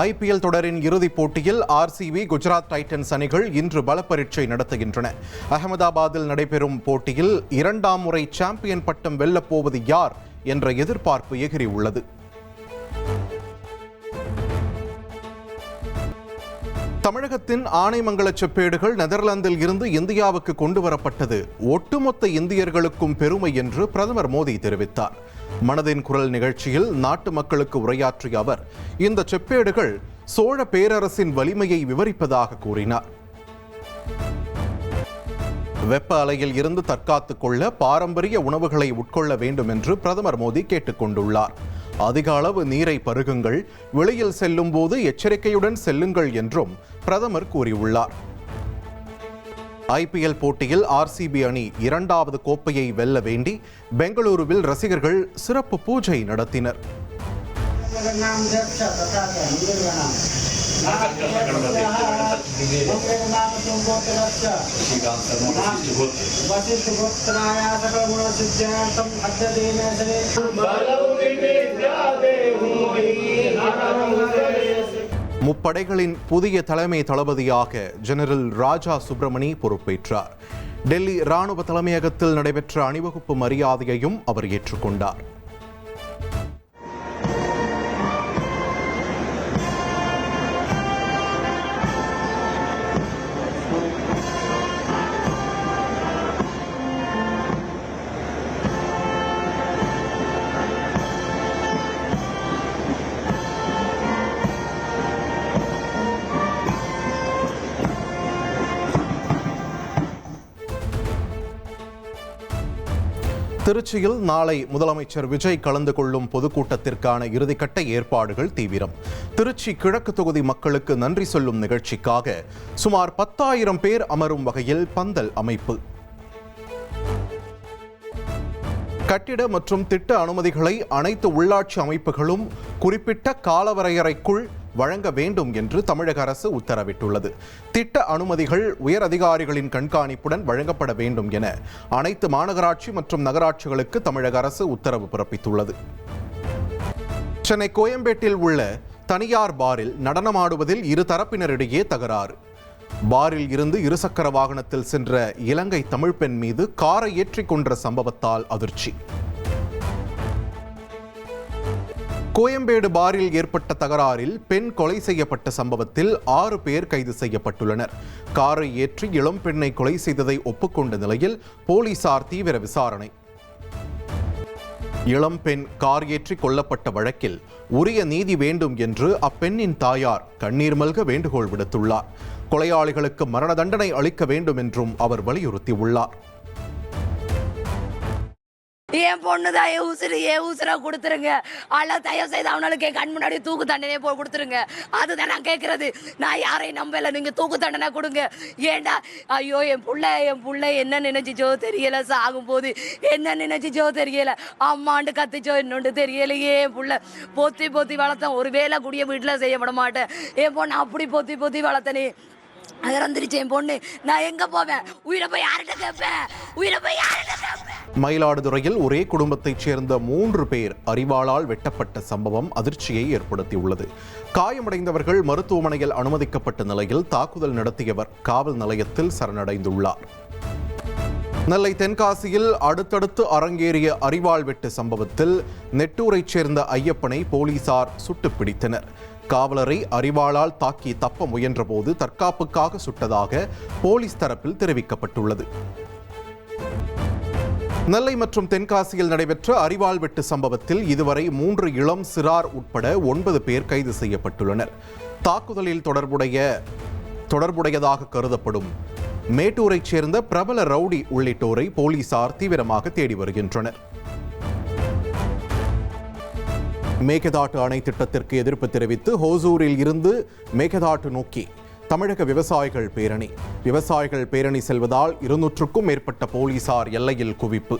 IPL தொடரின் இறுதிப் போட்டியில் RCB, குஜராத் டைட்டன்ஸ் அணிகள் இன்று பலப்பரீட்சை நடத்துகின்றன. அகமதாபாத்தில் நடைபெறும் போட்டியில் 2ஆம் முறை சாம்பியன் பட்டம் வெல்லப் போவது யார் என்ற எதிர்பார்ப்பு எகிறியுள்ளது. தமிழகத்தின் ஆனைமங்கல செப்பேடுகள் நெதர்லாந்தில் இருந்து இந்தியாவுக்கு கொண்டுவரப்பட்டது ஒட்டுமொத்த இந்தியர்களுக்கும் பெருமை என்று பிரதமர் மோடி தெரிவித்தார். மனதின் குரல் நிகழ்ச்சியில் நாட்டு மக்களுக்கு உரையாற்றிய அவர், இந்த செப்பேடுகள் சோழ பேரரசின் வலிமையை விவரிப்பதாக கூறினார். வெப்ப அலையில் இருந்து தற்காத்துக் கொள்ள பாரம்பரிய உணவுகளை உட்கொள்ள வேண்டும் என்று பிரதமர் மோடி கேட்டுக் கொண்டுள்ளார். அதிக அளவு நீரை பருகுங்கள், வெளியில் செல்லும் போது எச்சரிக்கையுடன் செல்லுங்கள் என்றும் பிரதமர் கூறியுள்ளார். IPL போட்டியில் RCB அணி 2வது கோப்பையை வெல்ல வேண்டி பெங்களூருவில் ரசிகர்கள் சிறப்பு பூஜை நடத்தினர். முப்படைகளின் புதிய தலைமை தளபதியாக ஜெனரல் ராஜா சுப்ரமணி பொறுப்பேற்றார். டெல்லி ராணுவ தலைமையகத்தில் நடைபெற்ற அணிவகுப்பு மரியாதையையும் அவர் ஏற்றுக்கொண்டார். திருச்சியில் நாளை முதலமைச்சர் விஜய் கலந்து கொள்ளும் பொதுக்கூட்டத்திற்கான இறுதிக்கட்ட ஏற்பாடுகள் தீவிரம். திருச்சி கிழக்கு தொகுதி மக்களுக்கு நன்றி சொல்லும் நிகழ்ச்சிக்காக சுமார் 10,000 பேர் அமரும் வகையில் பந்தல் அமைப்பு. கட்டிட மற்றும் திட்ட அனுமதிகளை அனைத்து உள்ளாட்சி அமைப்புகளும் குறிப்பிட்ட காலவரையறைக்குள் வழங்க வேண்டும் என்று தமிழக அரசு உத்தரவிட்டுள்ளது. திட்ட அனுமதிகள் உயர் அதிகாரிகளின் கண்காணிப்புடன் வழங்கப்பட வேண்டும் என அனைத்து மாநகராட்சி மற்றும் நகராட்சிகளுக்கு தமிழக அரசு உத்தரவு பிறப்பித்துள்ளது. சென்னை கோயம்பேட்டில் உள்ள தனியார் பாரில் நடனமாடுவதில் இரு தரப்பினரிடையே தகராறு. பாரில் இருந்து இருசக்கர வாகனத்தில் சென்ற இலங்கை தமிழ் பெண் மீது காரை ஏற்றிக் கொன்ற சம்பவத்தால் அதிர்ச்சி. கோயம்பேடு பாரில் ஏற்பட்ட தகராறில் பெண் கொலை செய்யப்பட்ட சம்பவத்தில் 6 பேர் கைது செய்யப்பட்டுள்ளனர். காரை ஏற்றி இளம் பெண்ணை கொலை செய்ததை ஒப்புக்கொண்ட நிலையில் போலீசார் தீவிர விசாரணை. இளம் பெண் கார் ஏற்றி கொல்லப்பட்ட வழக்கில் உரிய நீதி வேண்டும் என்று அப்பெண்ணின் தாயார் கண்ணீர் மல்க வேண்டுகோள் விடுத்துள்ளார். கொலையாளிகளுக்கு மரண தண்டனை அளிக்க வேண்டும் என்றும் அவர் வலியுறுத்தியுள்ளார். என் பொண்ணு தான் உசுரா கொடுத்துருங்க. அல்ல தயவு செய்து அவனுக்கு என் கண் முன்னாடி தூக்கு தண்டனை போய் கொடுத்துருங்க. அதுதான் நான் கேட்கறது. நான் யாரையும் நம்பல, நீங்க தூக்கு தண்டனை கொடுங்க. ஏண்டா ஐயோ என் புள்ள என்ன நினைச்சிச்சோ தெரியல, சாகும் போது என்ன நினைச்சிச்சோ தெரியல, அம்மாண்டு கத்திச்சோ இன்னொன்று தெரியலையே. என் புள்ள பொத்தி வளர்த்தேன், ஒரு வேலை கூடிய வீட்டில் செய்யப்பட மாட்டேன். என் பொண்ணு அப்படி பொத்தி வளர்த்தனே, அது வந்துருச்சு என் பொண்ணு. நான் எங்க போவேன்? உயிரை போய் யார்கிட்ட கேட்பேன்? மயிலாடுதுறையில் ஒரே குடும்பத்தைச் சேர்ந்த 3 பேர் அரிவாளால் வெட்டப்பட்ட சம்பவம் அதிர்ச்சியை ஏற்படுத்தியுள்ளது. காயமடைந்தவர்கள் மருத்துவமனையில் அனுமதிக்கப்பட்ட நிலையில் தாக்குதல் நடத்தியவர் காவல் நிலையத்தில் சரணடைந்துள்ளார். நெல்லை தென்காசியில் அடுத்தடுத்து அரங்கேறிய அரிவாள் வெட்டு சம்பவத்தில் நெட்டூரைச் சேர்ந்த ஐயப்பனை போலீசார் சுட்டுப் பிடித்தனர். காவலரை அரிவாளால் தாக்கி தப்ப முயன்றபோது தற்காப்புக்காக சுட்டதாக போலீஸ் தரப்பில் தெரிவிக்கப்பட்டுள்ளது. நெல்லை மற்றும் தென்காசியில் நடைபெற்ற அரிவாள் வெட்டு சம்பவத்தில் இதுவரை 3 இளம் சிறார் உட்பட 9 பேர் கைது செய்யப்பட்டுள்ளனர். தாக்குதலில் தொடர்புடையதாக கருதப்படும் மேட்டூரைச் சேர்ந்த பிரபல ரவுடி உள்ளிட்டோரை போலீசார் தீவிரமாக தேடி வருகின்றனர். மேகதாட்டு அணை திட்டத்திற்கு எதிர்ப்பு தெரிவித்து ஹோசூரில் இருந்து மேகதாட்டு நோக்கி தமிழக விவசாயிகள் பேரணி செல்வதால் 200க்கும் மேற்பட்ட போலீசார் எல்லையில் குவிப்பு.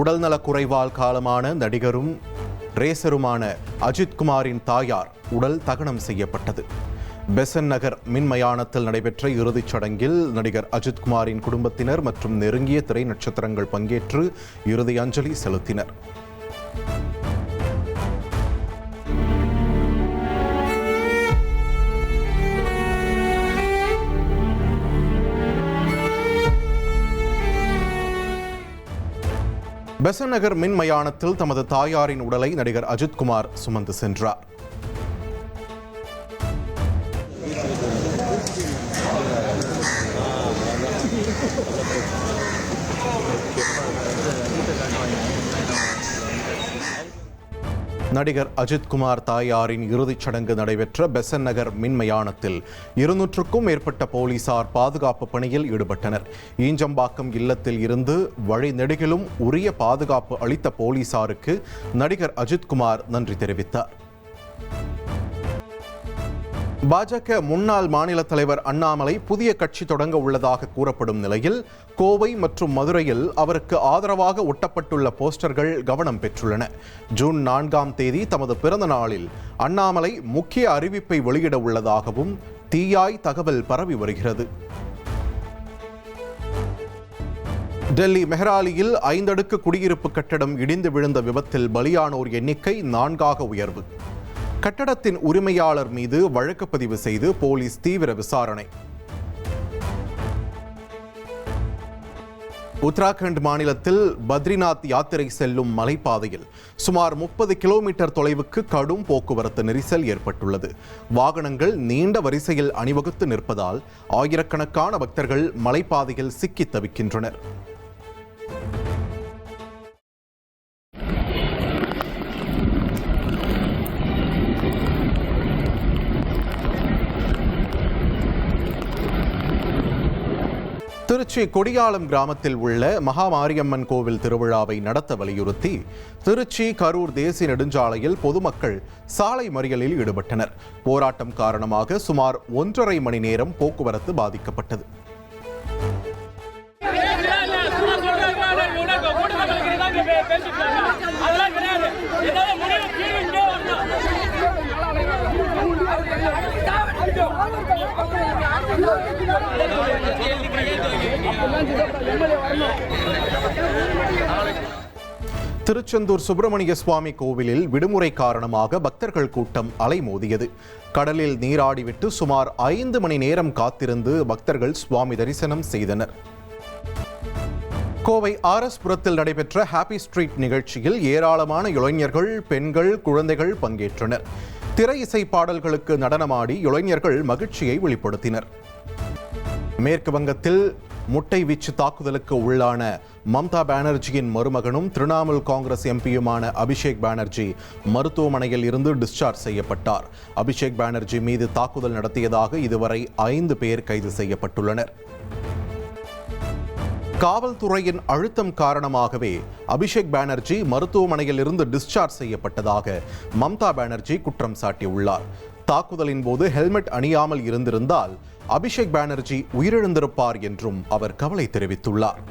உடல்நலக் குறைவால் காலமான நடிகரும் ரேசருமான அஜித்குமாரின் தாயார் உடல் தகனம் செய்யப்பட்டது. பெசன்ட் நகர் மின்மயானத்தில் நடைபெற்ற இறுதிச் சடங்கில் நடிகர் அஜித்குமாரின் குடும்பத்தினர் மற்றும் நெருங்கிய திரை நட்சத்திரங்கள் பங்கேற்று இறுதி அஞ்சலி செலுத்தினர். பெசன்ட் நகர் மின்மயானத்தில் தமது தாயாரின் உடலை நடிகர் அஜித்குமார் சுமந்து சென்றார். நடிகர் அஜித்குமார் தாயாரின் இறுதிச் சடங்கு நடைபெற்ற பெசன்ட் நகர் மின்மயானத்தில் 200க்கும் மேற்பட்ட போலீசார் பாதுகாப்பு பணியில் ஈடுபட்டனர். ஈஞ்சம்பாக்கம் இல்லத்தில் இருந்து வழி நெடுகிலும் உரிய பாதுகாப்பு அளித்த போலீசாருக்கு நடிகர் அஜித்குமார் நன்றி தெரிவித்தார். பாஜக முன்னாள் மாநில தலைவர் அண்ணாமலை புதிய கட்சி தொடங்க உள்ளதாக கூறப்படும் நிலையில் கோவை மற்றும் மதுரையில் அவருக்கு ஆதரவாக ஒட்டப்பட்டுள்ள போஸ்டர்கள் கவனம் பெற்றுள்ளன. ஜூன் 4ஆம் தேதி தமது பிறந்த நாளில் அண்ணாமலை முக்கிய அறிவிப்பை வெளியிட உள்ளதாகவும் தீயாய் தகவல் பரவி வருகிறது. டெல்லி மெஹ்ராலியில் 5 அடுக்கு குடியிருப்பு கட்டடம் இடிந்து விழுந்த விபத்தில் பலியானோர் எண்ணிக்கை 4ஆக உயர்வு. கட்டடத்தின் உரிமையாளர் மீது வழக்கு பதிவு செய்து போலீஸ் தீவிர விசாரணை. உத்தராகண்ட் மாநிலத்தில் பத்ரிநாத் யாத்திரை செல்லும் மலைப்பாதையில் சுமார் 30 கிலோமீட்டர் தொலைவுக்கு கடும் போக்குவரத்து நெரிசல் ஏற்பட்டுள்ளது. வாகனங்கள் நீண்ட வரிசையில் அணிவகுத்து நிற்பதால் ஆயிரக்கணக்கான பக்தர்கள் மலைப்பாதையில் சிக்கி தவிக்கின்றனர். திருச்சி கொடியாளம் கிராமத்தில் உள்ள மகாமாரியம்மன் கோவில் திருவிழாவை நடத்த வலியுறுத்தி திருச்சி கரூர் தேசிய நெடுஞ்சாலையில் பொதுமக்கள் சாலை மறியலில் ஈடுபட்டனர். போராட்டம் காரணமாக சுமார் 1.5 மணி நேரம் போக்குவரத்து பாதிக்கப்பட்டது. திருச்செந்தூர் சுப்பிரமணிய சுவாமி கோவிலில் விடுமுறை காரணமாக பக்தர்கள் கூட்டம் அலைமோதியது. கடலில் நீராடிவிட்டு சுமார் 5 மணி நேரம் காத்திருந்து பக்தர்கள் சுவாமி தரிசனம் செய்தனர். கோவை ஆர்எஸ் புரத்தில் நடைபெற்ற ஹாப்பி ஸ்ட்ரீட் நிகழ்ச்சியில் ஏராளமான இளைஞர்கள், பெண்கள், குழந்தைகள் பங்கேற்றனர். திரை இசை பாடல்களுக்கு நடனமாடி இளைஞர்கள் மகிழ்ச்சியை வெளிப்படுத்தினர். மேற்கு வங்கத்தில் முட்டை வீச்சு தாக்குதலுக்கு உள்ளான மம்தா பானர்ஜியின் மருமகனும் திரிணாமுல் காங்கிரஸ் எம்பியுமான அபிஷேக் பானர்ஜி மருத்துவமனையில் இருந்து டிஸ்சார்ஜ் செய்யப்பட்டார். அபிஷேக் பானர்ஜி மீது தாக்குதல் நடத்தியதாக இதுவரை 5 பேர் கைது செய்யப்பட்டுள்ளனர். காவல்துறையின் அழுத்தம் காரணமாகவே அபிஷேக் பானர்ஜி மருத்துவமனையில் இருந்து டிஸ்சார்ஜ் செய்யப்பட்டதாக மம்தா பானர்ஜி குற்றம் சாட்டியுள்ளார். தாக்குதலின் போது ஹெல்மெட் அணியாமல் இருந்திருந்தால் அபிஷேக் பானர்ஜி உயிரிழந்திருப்பார் என்றும் அவர் கவலை தெரிவித்துள்ளார்.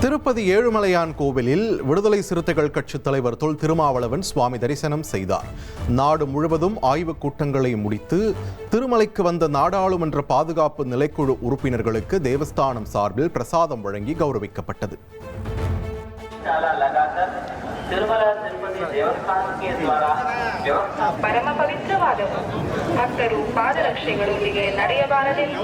திருப்பதி ஏழுமலையான் கோவிலில் விடுதலை சிறுத்தைகள் கட்சித் தலைவர் தொல் திருமாவளவன் சுவாமி தரிசனம் செய்தார். நாடு முழுவதும் ஆய்வுக் கூட்டங்களை முடித்து திருமலைக்கு வந்த நாடாளுமன்ற பாதுகாப்பு நிலைக்குழு உறுப்பினர்களுக்கு தேவஸ்தானம் சார்பில் பிரசாதம் வழங்கி கௌரவிக்கப்பட்டது. ಪರಮ ಪವಿತ್ರವಾದವು ಭಕ್ತರು ಪಾದರಕ್ಷೆಗಳೊಂದಿಗೆ ನಡೆಯಬಾರದೆಂದು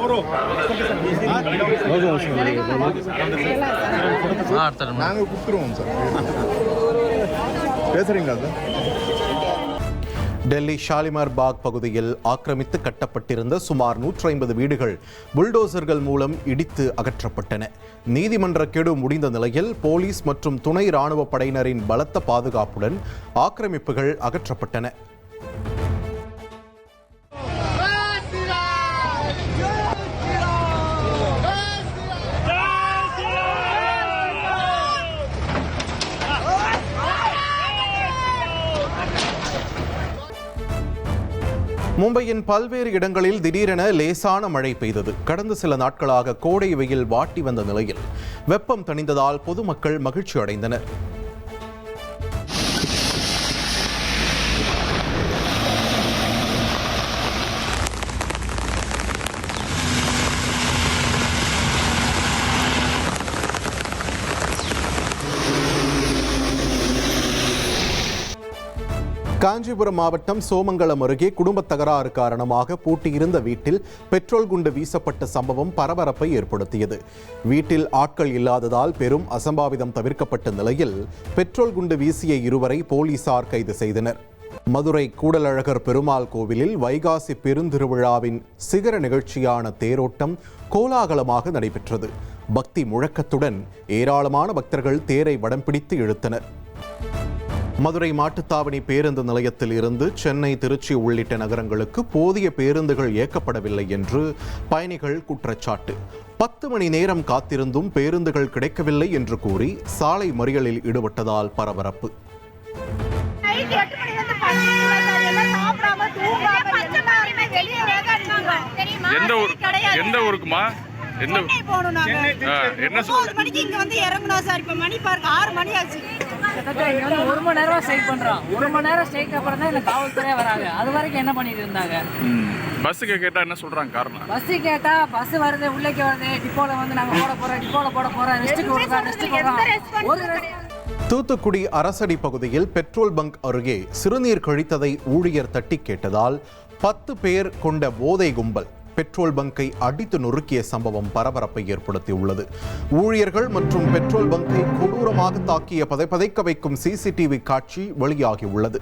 டெல்லி ஷாலிமார் பாக் பகுதியில் ஆக்கிரமித்து கட்டப்பட்டிருந்த சுமார் 150 வீடுகள் புல்டோசர்கள் மூலம் இடித்து அகற்றப்பட்டன. நீதிமன்ற கெடு முடிந்த நிலையில் போலீஸ் மற்றும் துணை ராணுவ படையினரின் பலத்த பாதுகாப்புடன் ஆக்கிரமிப்புகள் அகற்றப்பட்டன. மும்பையின் பல்வேறு இடங்களில் திடீரென லேசான மழை பெய்தது. கடந்த சில நாட்களாக கோடை வெயில் வாட்டி வந்த நிலையில் வெப்பம் தணிந்ததால் பொதுமக்கள் மகிழ்ச்சி அடைந்தனர். காஞ்சிபுரம் மாவட்டம் சோமங்கலம் அருகே குடும்ப தகராறு காரணமாக பூட்டியிருந்த வீட்டில் பெட்ரோல் குண்டு வீசப்பட்ட சம்பவம் பரபரப்பை ஏற்படுத்தியது. வீட்டில் ஆட்கள் இல்லாததால் பெரும் அசம்பாவிதம் தவிர்க்கப்பட்ட நிலையில் பெட்ரோல் குண்டு வீசிய இருவரை போலீசார் கைது செய்தனர். மதுரை கூடலழகர் பெருமாள் கோவிலில் வைகாசி பெருந்திருவிழாவின் சிகர நிகழ்ச்சியான தேரோட்டம் கோலாகலமாக நடைபெற்றது. பக்தி முழக்கத்துடன் ஏராளமான பக்தர்கள் தேரை வடம் பிடித்து இழுத்தனர். மதுரை மாட்டுத்தாவணி பேருந்து நிலையத்தில் இருந்து சென்னை, திருச்சி உள்ளிட்ட நகரங்களுக்கு போதிய பேருந்துகள் இயக்கப்படவில்லை என்று பயணிகள் குற்றச்சாட்டு. 10 மணி நேரம் காத்திருந்தும் பேருந்துகள் கிடைக்கவில்லை என்று கூறி சாலை மறியலில் ஈடுபட்டதால் பரபரப்பு. எந்த ஊருக்குமா? என்ன மணிக்கு இங்க வந்து இறங்கணும் சார். இப்ப மணி பாருங்க 6 மணி ஆச்சு. ஒரு மணி நேரம் ஸ்ட்ரைக் பண்றோம். 1 மணி நேரம் ஸ்ட்ரைக் அப்புறம் தான் இந்த காவல்துறையே வராங்க. அது வரைக்கும் என்ன பண்ணிட்டு இருந்தாங்க? பஸ்ஸுக்கு கேட்டா என்ன சொல்றாங்க காரணம்? பஸ் கேட்டா பஸ் வருது, உள்ளேக்கு வருது, டிப்போல வந்து நாங்க போட போறோம் ரெஸ்ட் ஒரு தூத்துக்குடி அரசடி பகுதியில் பெட்ரோல் பங்க் அருகே சிறுநீர் கழித்ததை ஊழியர் தட்டி கேட்டதால் 10 பேர் கொண்ட போதை கும்பல் பெட்ரோல் பங்கை அடித்து நொறுக்கிய சம்பவம் பரபரப்பை ஏற்படுத்தியுள்ளது. ஊழியர்கள் மற்றும் பெட்ரோல் பங்கை கொடூரமாக தாக்கிய பதைக்க வைக்கும் சிசிடிவி காட்சி வெளியாகியுள்ளது.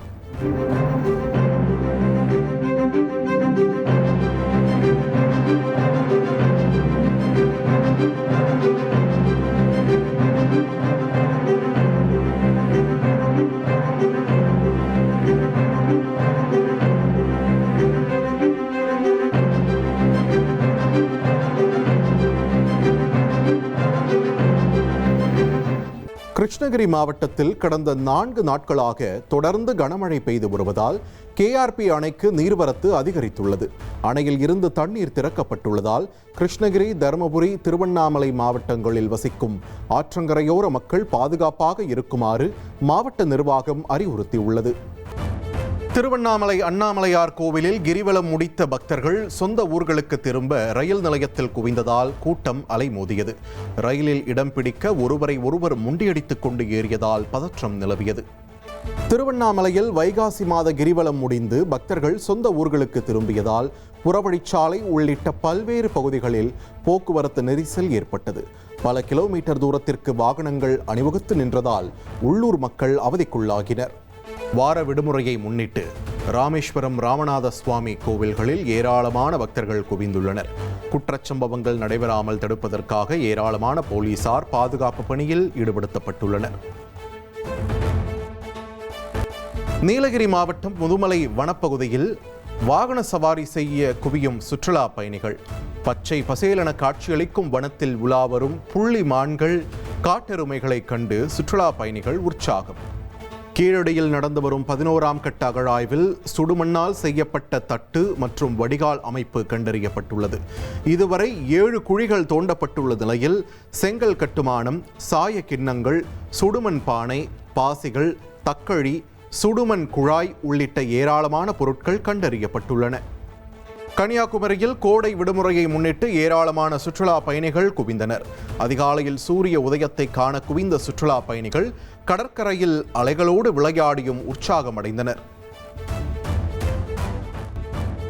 கிருஷ்ணகிரி மாவட்டத்தில் கடந்த 4 நாட்களாக தொடர்ந்து கனமழை பெய்து வருவதால் கேஆர்பி அணைக்கு நீர்வரத்து அதிகரித்துள்ளது. அணையில் இருந்து தண்ணீர் திறக்கப்பட்டுள்ளதால் கிருஷ்ணகிரி, தருமபுரி, திருவண்ணாமலை மாவட்டங்களில் வசிக்கும் ஆற்றங்கரையோர மக்கள் பாதுகாப்பாக இருக்குமாறு மாவட்ட நிர்வாகம் அறிவுறுத்தியுள்ளது. திருவண்ணாமலை அண்ணாமலையார் கோவிலில் கிரிவலம் முடித்த பக்தர்கள் சொந்த ஊர்களுக்கு திரும்ப ரயில் நிலையத்தில் குவிந்ததால் கூட்டம் அலைமோதியது. ரயிலில் இடம் பிடிக்க ஒருவர் முண்டியடித்துக் கொண்டு ஏறியதால் பதற்றம் நிலவியது. திருவண்ணாமலையில் வைகாசி மாத கிரிவலம் முடிந்து பக்தர்கள் சொந்த ஊர்களுக்கு திரும்பியதால் புறவழிச்சாலை உள்ளிட்ட பல்வேறு பகுதிகளில் போக்குவரத்து நெரிசல் ஏற்பட்டது. பல கிலோமீட்டர் தூரத்திற்கு வாகனங்கள் அணிவகுத்து நின்றதால் உள்ளூர் மக்கள் அவதிக்குள்ளாகினர். வார விடுமுறையை முன்னிட்டு ராமேஸ்வரம் ராமநாத சுவாமி கோவில்களில் ஏராளமான பக்தர்கள் குவிந்துள்ளனர். குற்றச்சம்பவங்கள் நடைபெறாமல் தடுப்பதற்காக ஏராளமான போலீசார் பாதுகாப்பு பணியில் ஈடுபடுத்தப்பட்டுள்ளனர். நீலகிரி மாவட்டம் முதுமலை வனப்பகுதியில் வாகன சவாரி செய்ய குவியும் சுற்றுலா பயணிகள். பச்சை பசேலென காட்சியளிக்கும் வனத்தில் உலாவரும் புள்ளி மான்கள், காட்டெருமைகளை கண்டு சுற்றுலா பயணிகள் உற்சாகம். கீழடியில் நடந்து வரும் 11ஆம் கட்ட அகழாய்வில் சுடுமண்ணால் செய்யப்பட்ட தட்டு மற்றும் வடிகால் அமைப்பு கண்டறியப்பட்டுள்ளது. இதுவரை 7 குழிகள் தோண்டப்பட்டுள்ள நிலையில் செங்கல் கட்டுமானம், சாய கிண்ணங்கள், சுடுமண் பானை, பாசிகள், தக்கழி, சுடுமண் குழாய் உள்ளிட்ட ஏராளமான பொருட்கள் கண்டறியப்பட்டுள்ளன. கன்னியாகுமரியில் கோடை விடுமுறையை முன்னிட்டு ஏராளமான சுற்றுலா பயணிகள் குவிந்தனர். அதிகாலையில் சூரிய உதயத்தை காண குவிந்த சுற்றுலா பயணிகள் கடற்கரையில் அலைகளோடு விளையாடியும் உற்சாகமடைந்தனர்.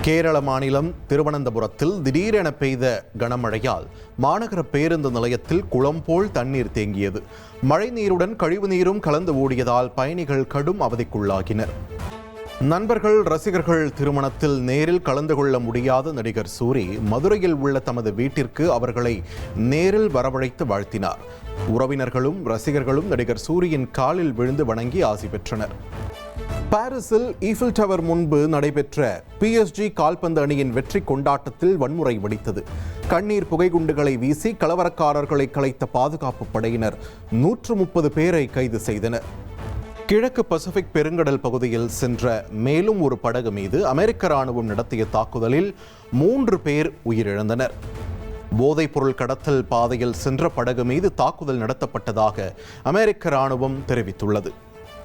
கேரள மாநிலம் திருவனந்தபுரத்தில் திடீரென பெய்த கனமழையால் மாநகர பேருந்து நிலையத்தில் குளம் போல் தண்ணீர் தேங்கியது. மழை நீருடன் கழிவு நீரும் கலந்து ஓடியதால் பயணிகள் கடும் அவதிக்குள்ளாகினர். நண்பர்கள், ரசிகர்கள் திருமணத்தில் நேரில் கலந்து கொள்ள முடியாத நடிகர் சூரி மதுரையில் உள்ள தமது வீட்டிற்கு அவர்களை நேரில் வரவழைத்து வாழ்த்தினார். உறவினர்களும் ரசிகர்களும் நடிகர் சூரியின் காலில் விழுந்து வணங்கி ஆசி பெற்றனர். பாரிஸில் ஈஃபில் டவர் முன்பு நடைபெற்ற PSG கால்பந்து அணியின் வெற்றி கொண்டாட்டத்தில் வன்முறை வெடித்தது. கண்ணீர் புகைகுண்டுகளை வீசி கலவரக்காரர்களை கலைத்த பாதுகாப்பு படையினர் 130 பேரை கைது செய்தனர். கிழக்கு பசிபிக் பெருங்கடல் பகுதியில் சென்ற மேலும் ஒரு படகு மீது அமெரிக்க ராணுவம் நடத்திய தாக்குதலில் 3 பேர் உயிரிழந்தனர். போதைப்பொருள் கடத்தல் பாதையில் சென்ற படகு மீது தாக்குதல் நடத்தப்பட்டதாக அமெரிக்க ராணுவம் தெரிவித்துள்ளது.